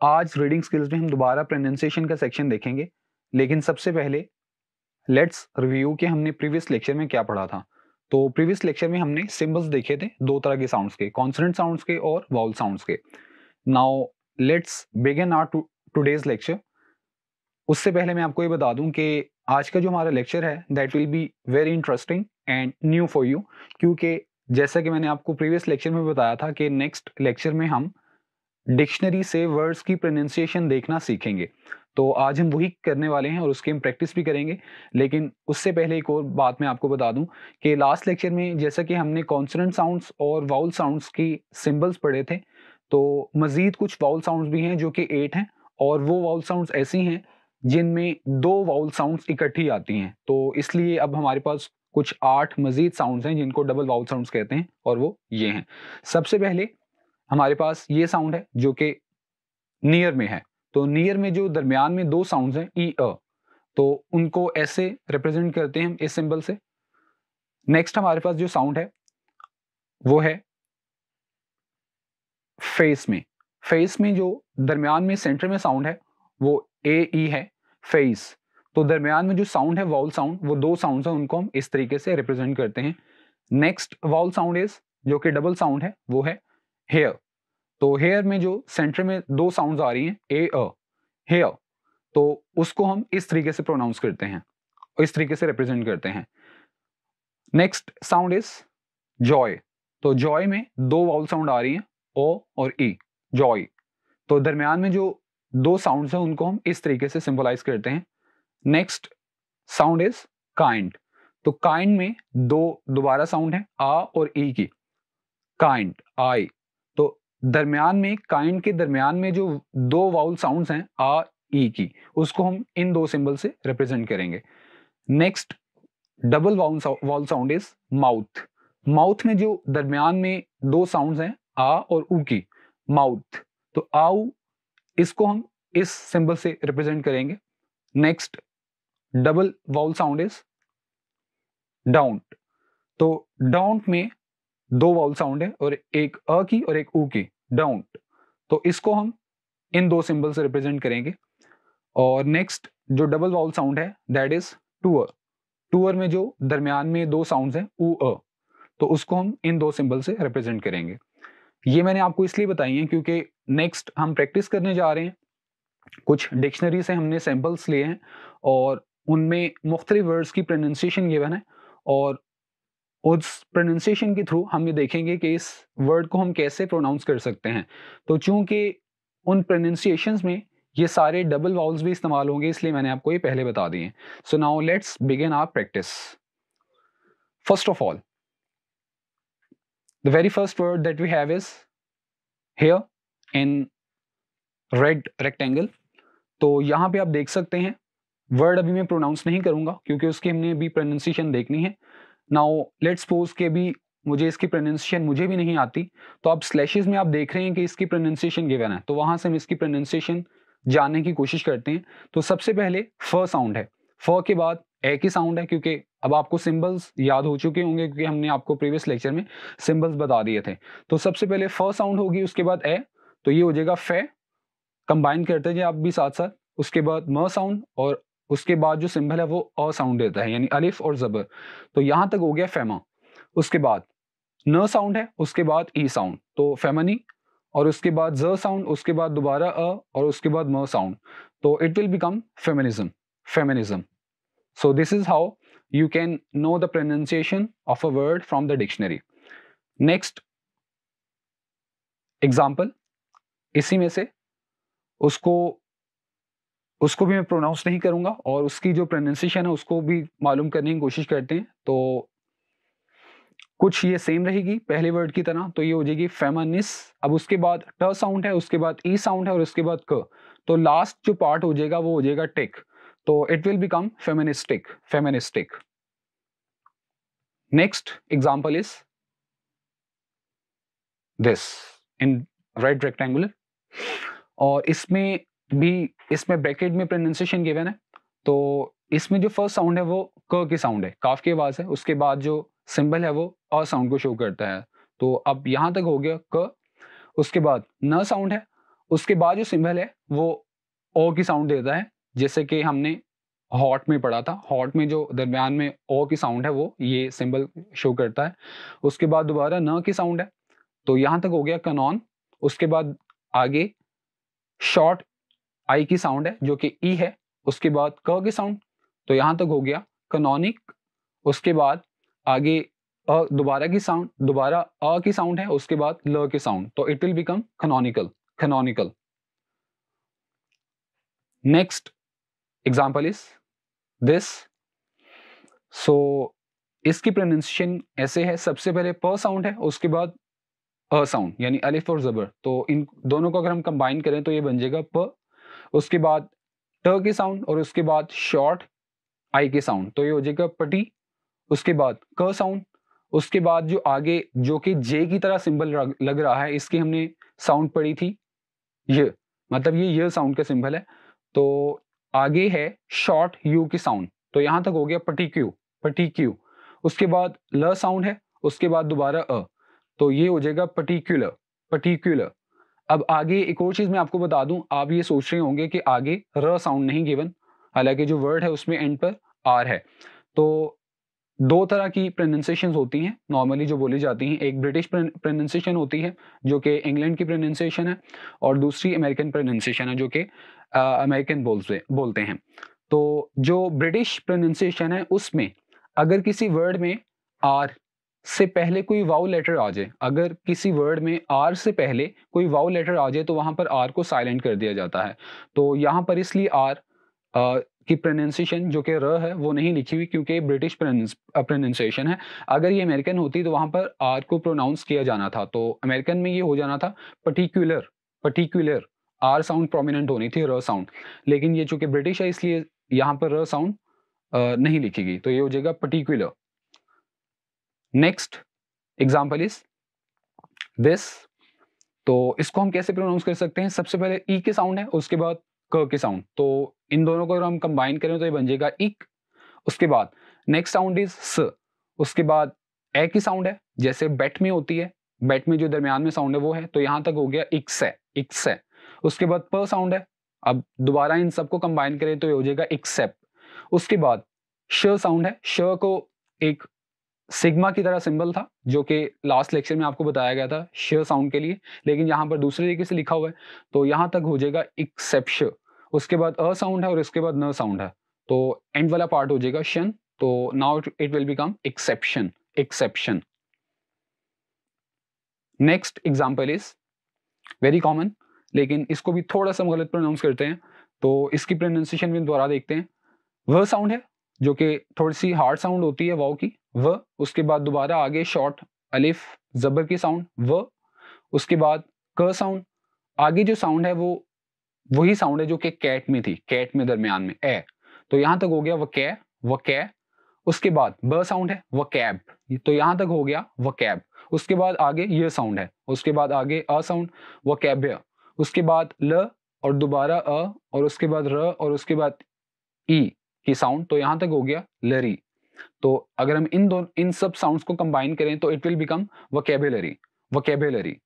आज reading skills में हम दोबारा प्रोनाउंसिएशन का सेक्शन देखेंगे, लेकिन सबसे पहले लेट्स रिव्यू कि हमने प्रीवियस लेक्चर में क्या पढ़ा था। तो प्रीवियस लेक्चर में हमने सिंबल्स देखे थे दो तरह के साउंड्स के, कॉन्सोनेंट साउंड्स के और वाउल साउंड्स के। Now let's begin our today's lecture. उससे पहले मैं आपको ये बता दूं कि आज का जो हमारा लेक्चर है that will be very interesting and new for you, क्योंकि जैसा कि मैंने आपको प्रीवियस लेक्चर में बताया था कि नेक्स्ट लेक्चर में हम डिक्शनरी से वर्ड्स की प्रोनाउंसिएशन देखना सीखेंगे। तो आज हम वही करने वाले हैं और उसकी हम प्रैक्टिस भी करेंगे। लेकिन उससे पहले एक और बात मैं आपको बता दूं कि लास्ट लेक्चर में जैसा कि हमने कॉन्सोनेंट साउंड्स और वाउल साउंड्स की सिंबल्स पढ़े थे, तो मजीद कुछ वाउल साउंड्स भी हैं जो कि 8 हैं, और वो वाउल साउंड्स ऐसी हैं जिनमें 2 वाउल साउंड्स इकट्ठी आती हैं। तो इसलिए अब हमारे पास कुछ 8 मजीद साउंड्स हैं जिनको डबल वाउल साउंड्स कहते हैं, और वो ये हैं। सबसे पहले हमारे पास ये साउंड है जो कि नियर में है। तो नियर में जो दरमियान में 2 साउंड्स हैं ई अ, तो उनको ऐसे रिप्रेजेंट करते हैं हम इस सिंबल से। नेक्स्ट हमारे पास जो साउंड है वो है फेस में। फेस में जो दरमियान में सेंटर में साउंड है वो ए ई है, फेस। तो दरमियान में जो साउंड है वाउल साउंड, वो 2 साउंड्स हैं, उनको हम इस तरीके से रिप्रेजेंट करते हैं। नेक्स्ट वाउल साउंड इज जो कि डबल साउंड है वो है हेयर। तो हेयर में जो सेंटर में 2 साउंड्स आ रही हैं ए अ, हेयर, तो उसको हम इस तरीके से प्रोनाउंस करते हैं, इस तरीके से रिप्रेजेंट करते हैं। Next sound is Joy. तो जॉय में 2 वाउल साउंड आ रही हैं ओ और ई, जॉय। तो दरमियान में जो 2 साउंड्स हैं उनको हम इस तरीके से सिंबलाइज करते हैं। Next sound is kind. तो काइंड में 2 दोबारा साउंड है आ और ई की, काइंड आई। तो दरमियान में काइंड के दरमियान में जो 2 वाउल साउंड्स हैं आ ई की, उसको हम इन 2 सिंबल से रिप्रेजेंट करेंगे। Next double vowel sound is mouth. Mouth में जो दरमियान में 2 साउंड्स हैं आ और ऊ की, माउथ। तो आउ, इसको हम इस सिंबल से रिप्रेजेंट करेंगे। Next double vowel sound is डाउंट। तो डाउंट में 2 वाउल साउंड है और एक अ की और एक ऊ की, डाउंट। तो इसको हम इन 2 सिंबल से रिप्रेजेंट करेंगे। और नेक्स्ट जो डबल वाउल साउंड है दैट इज टूअर। टूअर में जो दरमियान में 2 साउंड्स हैं ऊ अ, तो उसको हम इन 2 सिंबल से रिप्रेजेंट करेंगे। ये मैंने आपको इसलिए बताई है क्योंकि नेक्स्ट हम प्रैक्टिस करने जा रहे हैं। कुछ डिक्शनरी से हमने सैंपल्स लिए हैं और उनमें मुख्तलिफ वर्ड्स की प्रोनाउंसिएशन गिवन है, और उस प्रोनाउंसिएशन के थ्रू हम ये देखेंगे कि इस वर्ड को हम कैसे प्रोनाउंस कर सकते हैं। तो चूंकि उन प्रोनाउंसिएशंस में ये सारे डबल वाउल्स भी इस्तेमाल होंगे, इसलिए मैंने आपको ये पहले बता दिए। So now let's begin our practice. First of all, the very first word that we have is here in red rectangle. तो यहाँ पे आप देख सकते हैं, वर्ड अभी मैं प्रोनाउंस नहीं करूंगा क्योंकि उसकी हमने अभी प्रोनाउंसिएशन देखनी है। नाउ लेट्स सपोज के भी मुझे इसकी प्रोनाउंसिएशन मुझे भी नहीं आती, तो अब स्लैशेस में आप देख रहे हैं कि इसकी प्रोनाउंसिएशन गिवन है, तो वहां से हम इसकी प्रोनाउंसिएशन जानने की कोशिश करते हैं। तो सबसे पहले फ साउंड है, फ के बाद ए की साउंड है, क्योंकि अब आपको सिंबल्स याद हो चुके होंगे क्योंकि हमने आपको प्रीवियस लेक्चर में सिंबल्स बता दिए थे। तो सबसे पहले फ साउंड होगी, उसके बाद ए, तो ये हो जाएगा फे। कंबाइन करते हैं आप भी साथ साथ। उसके बाद म साउंड, और उसके बाद जो सिंबल है वो अ साउंड देता है, यानी अलिफ और जबर। तो यहां तक हो गया फेमा। उसके बाद न साउंड है, उसके बाद ई साउंड, तो फेमनी। और उसके बाद ज साउंड, उसके बाद दोबारा अ, और उसके बाद म साउंड, तो it will become feminism, feminism. So this is how you can know the pronunciation of a word from the dictionary. Next example, इसी में से उसको उसको भी मैं प्रोनाउंस नहीं करूंगा और उसकी जो प्रोनाउंसिएशन है उसको भी मालूम करने की कोशिश करते हैं। तो कुछ ये सेम रहेगी पहले वर्ड की तरह, तो ये हो जाएगी फेमनिस। अब उसके बाद ट साउंड है, उसके बाद ई साउंड है, और उसके बाद क, तो लास्ट जो पार्ट हो जाएगा वो हो जाएगा टेक, तो it will become feministic, feministic. Next example is this in red rectangular, और इसमें भी, इसमें ब्रैकेट में प्रोनाउंसिएशन गिवन है। तो इसमें जो फर्स्ट साउंड है वो क की साउंड है, काफ की आवाज है। उसके बाद जो सिंबल है वो अ साउंड को शो करता है। तो अब यहां तक हो गया क। उसके बाद न साउंड है, उसके बाद जो सिंबल है वो ओ की साउंड देता है, जैसे कि हमने हॉट में पढ़ा था। हॉट में जो दरमियान में ओ की साउंड है वो ये सिंबल शो करता है। उसके बाद दोबारा न की साउंड है, तो यहाँ तक हो गया कनॉन। उसके बाद आगे शॉर्ट आई की साउंड है जो कि ई है। उसके बाद क की साउंड, तो यहाँ तक हो गया कनॉनिक। उसके बाद आगे दोबारा की साउंड, दोबारा अ की साउंड है, उसके बाद ल की साउंड, तो it will become canonical, canonical. Next example is this. So इसकी प्रोनाउंसिएशन ऐसे है, सबसे पहले प साउंड है, उसके बाद अ साउंड यानी अलिफ और जबर, तो इन दोनों को अगर हम कंबाइन करें तो ये बन जाएगा प। उसके बाद ट की साउंड और उसके बाद शॉर्ट आई की साउंड, तो ये हो जाएगा पटी। उसके बाद क साउंड, उसके बाद जो आगे जो कि जे की तरह सिंबल लग रहा है, इसकी हमने साउंड पढ़ी थी य, मतलब ये साउंड का सिंबल है। तो आगे है शॉर्ट यू की साउंड, तो यहां तक हो गया पटी क्यू। उसके बाद ल साउंड है, उसके बाद दोबारा अ, तो ये हो जाएगा पर्टिकुलर। अब आगे एक और चीज मैं आपको बता दूं, आप ये सोच रहे होंगे कि आगे र साउंड नहीं गिवन, हालांकि जो वर्ड है उसमें एंड पर आर है। तो दो तरह की प्रोनाउंसिएशन होती हैं नॉर्मली जो बोली जाती हैं, एक ब्रिटिश प्रोनाउंसिएशन होती है जो कि इंग्लैंड की प्रोनाउंसिएशन है, और दूसरी अमेरिकन प्रोनाउंसिएशन है जो कि अमेरिकन बोलते हैं। तो जो ब्रिटिश प्रोनाउंसिएशन है उसमें अगर किसी वर्ड में आर से पहले कोई वाउ लेटर आ जाए, अगर किसी वर्ड में आर से पहले कोई वाउ लेटर आ जाए तो वहां पर आर को साइलेंट कर दिया जाता है। तो यहाँ पर इसलिए आर की प्रोनाउंसिएशन जो कि र है वो नहीं लिखी हुई, क्योंकि ब्रिटिश प्रोनाउंसिएशन है। अगर ये अमेरिकन होती तो वहां पर आर को प्रोनाउंस किया जाना था, तो अमेरिकन में ये हो जाना था पर्टिकुलर। आर साउंड प्रोमिनेंट होनी थी, र साउंड। लेकिन ये चूंकि ब्रिटिश है इसलिए यहाँ पर र साउंड नहीं लिखी गई, तो ये हो जाएगा particular. Next example is this. तो इसको हम कैसे प्रोनाउंस कर सकते हैं, सबसे पहले ई के साउंड है, उसके बाद क के साउंड, तो इन दोनों को अगर हम कंबाइन करें तो ये बन जाएगा इक। उसके बाद नेक्स्ट साउंड इज स। उसके बाद ए की साउंड है, जैसे बेट में होती है, बेट में जो दरमियान में साउंड है वो है, तो यहां तक हो गया इक्स है। उसके बाद प साउंड है, अब दोबारा इन सबको कंबाइन करें तो ये हो जाएगा एक्सेप्ट। उसके बाद श साउंड है, श को एक सिग्मा की तरह सिंबल था जो कि लास्ट लेक्चर में आपको बताया गया था श साउंड के लिए, लेकिन यहाँ पर दूसरे तरीके से लिखा हुआ है, तो यहाँ तक हो जाएगा एक्सेप्श। उसके बाद अ साउंड है और इसके बाद न साउंड है, तो एंड वाला पार्ट हो जाएगा शन, तो now it will become exception. Next example is very common, लेकिन इसको भी थोड़ा सा गलत प्रोनाउंस करते हैं, तो इसकी प्रोनाउंसिएशन भी दोबारा देखते हैं। वह साउंड है जो कि थोड़ी सी हार्ड साउंड होती है वाव की, व। उसके बाद दोबारा आगे शॉर्ट अलिफ जबर की साउंड व। उसके बाद क साउंड, आगे जो साउंड है वो वही साउंड है जो कि कैट में थी, कैट में दरमियान में ए, तो यहां तक हो गया व कै। उसके बाद ब साउंड है व कैब, तो यहां तक हो गया व कैब। उसके बाद आगे ये साउंड है, उसके बाद आगे अ साउंड व कैब्य। उसके बाद ल और दोबारा अ और उसके बाद र और उसके बाद ई की साउंड, तो यहां तक हो गया लरी। तो अगर हम इन सब साउंड्स को कंबाइन करें तो इट विल बिकम वोकेबुलरी।